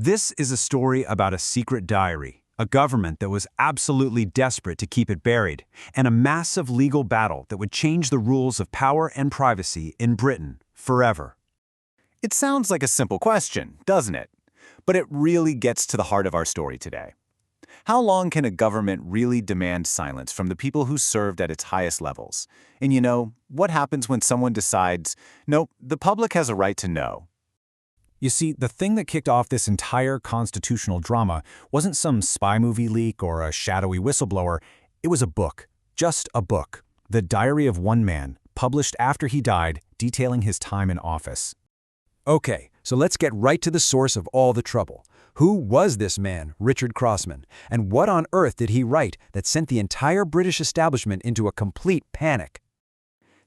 This is a story about a secret diary, a government that was absolutely desperate to keep it buried, and a massive legal battle that would change the rules of power and privacy in Britain forever. It sounds like a simple question, doesn't it? But it really gets to the heart of our story today. How long can a government really demand silence from the people who served at its highest levels? And what happens when someone decides, nope, the public has a right to know? You see, the thing that kicked off this entire constitutional drama wasn't some spy movie leak or a shadowy whistleblower. It was a book. Just a book. The Diary of One Man, published after he died, detailing his time in office. Okay, so let's get right to the source of all the trouble. Who was this man, Richard Crossman, and what on earth did he write that sent the entire British establishment into a complete panic?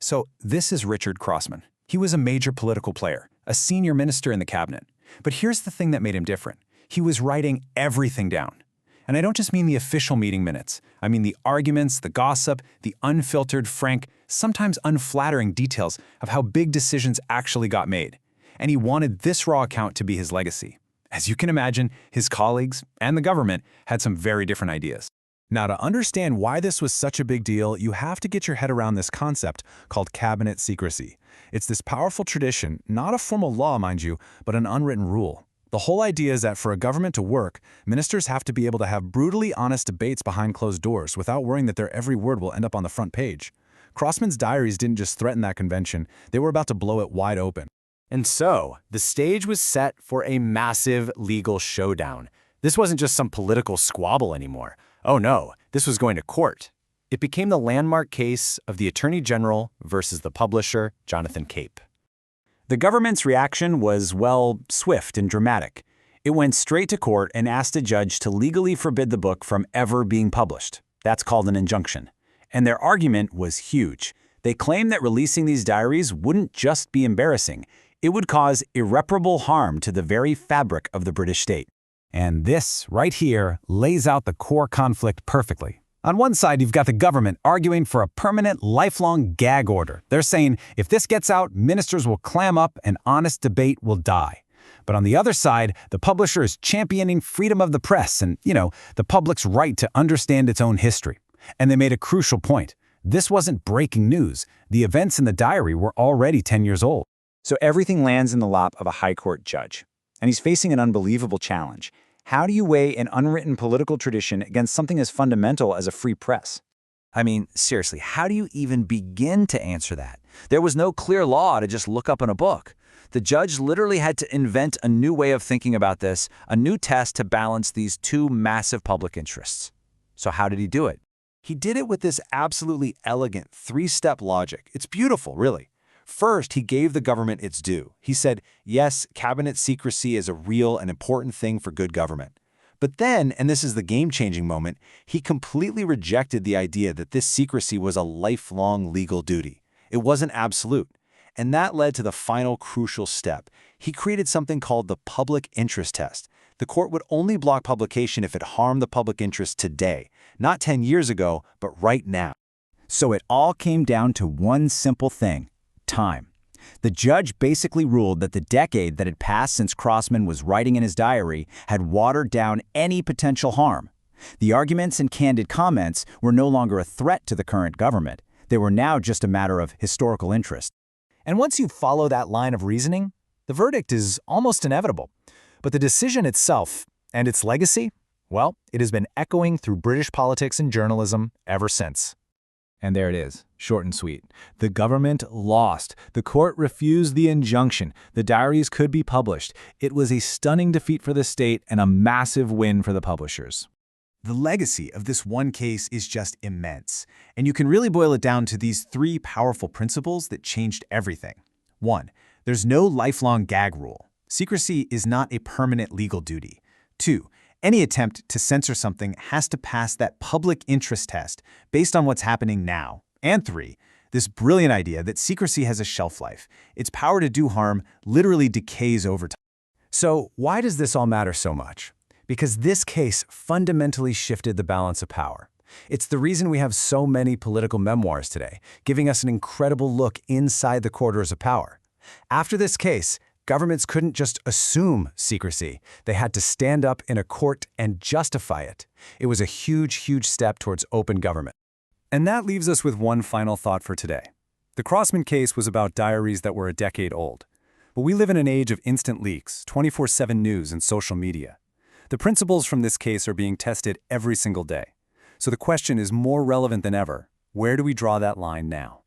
So this is Richard Crossman. He was a major political player, a senior minister in the cabinet. But here's the thing that made him different. He was writing everything down. And I don't just mean the official meeting minutes. I mean the arguments, the gossip, the unfiltered, frank, sometimes unflattering details of how big decisions actually got made. And he wanted this raw account to be his legacy. As you can imagine, his colleagues and the government had some very different ideas. Now, to understand why this was such a big deal, you have to get your head around this concept called cabinet secrecy. It's this powerful tradition, not a formal law, mind you, but an unwritten rule. The whole idea is that for a government to work, ministers have to be able to have brutally honest debates behind closed doors without worrying that their every word will end up on the front page. Crossman's diaries didn't just threaten that convention, they were about to blow it wide open. And so, the stage was set for a massive legal showdown. This wasn't just some political squabble anymore. Oh no, this was going to court. It became the landmark case of the Attorney General versus the publisher, Jonathan Cape. The government's reaction was, well, swift and dramatic. It went straight to court and asked a judge to legally forbid the book from ever being published. That's called an injunction. And their argument was huge. They claimed that releasing these diaries wouldn't just be embarrassing. It would cause irreparable harm to the very fabric of the British state. And this, right here, lays out the core conflict perfectly. On one side, you've got the government arguing for a permanent, lifelong gag order. They're saying, if this gets out, ministers will clam up and honest debate will die. But on the other side, the publisher is championing freedom of the press and, the public's right to understand its own history. And they made a crucial point. This wasn't breaking news. The events in the diary were already 10 years old. So everything lands in the lap of a high court judge. And he's facing an unbelievable challenge. How do you weigh an unwritten political tradition against something as fundamental as a free press? I mean, seriously, how do you even begin to answer that? There was no clear law to just look up in a book. The judge literally had to invent a new way of thinking about this, a new test to balance these two massive public interests. So how did he do it? He did it with this absolutely elegant three-step logic. It's beautiful, really. First, he gave the government its due. He said, yes, cabinet secrecy is a real and important thing for good government. But then, and this is the game-changing moment, he completely rejected the idea that this secrecy was a lifelong legal duty. It wasn't absolute. And that led to the final crucial step. He created something called the public interest test. The court would only block publication if it harmed the public interest today, not 10 years ago, but right now. So it all came down to one simple thing. Time. The judge basically ruled that the decade that had passed since Crossman was writing in his diary had watered down any potential harm. The arguments and candid comments were no longer a threat to the current government. They were now just a matter of historical interest. And once you follow that line of reasoning, the verdict is almost inevitable. But the decision itself and its legacy, well, it has been echoing through British politics and journalism ever since. And there it is, short and sweet. The government lost. The court refused the injunction. The diaries could be published. It was a stunning defeat for the state and a massive win for the publishers. The legacy of this one case is just immense, and you can really boil it down to these three powerful principles that changed everything. 1. There's no lifelong gag rule. Secrecy is not a permanent legal duty. 2. Any attempt to censor something has to pass that public interest test based on what's happening now. And 3, this brilliant idea that secrecy has a shelf life. Its power to do harm literally decays over time. So why does this all matter so much? Because this case fundamentally shifted the balance of power. It's the reason we have so many political memoirs today, giving us an incredible look inside the corridors of power. After this case, Governments couldn't just assume secrecy. They had to stand up in a court and justify it. It was a huge, huge step towards open government. And that leaves us with one final thought for today. The Crossman case was about diaries that were a decade old. But we live in an age of instant leaks, 24/7 news, and social media. The principles from this case are being tested every single day. So the question is more relevant than ever. Where do we draw that line now?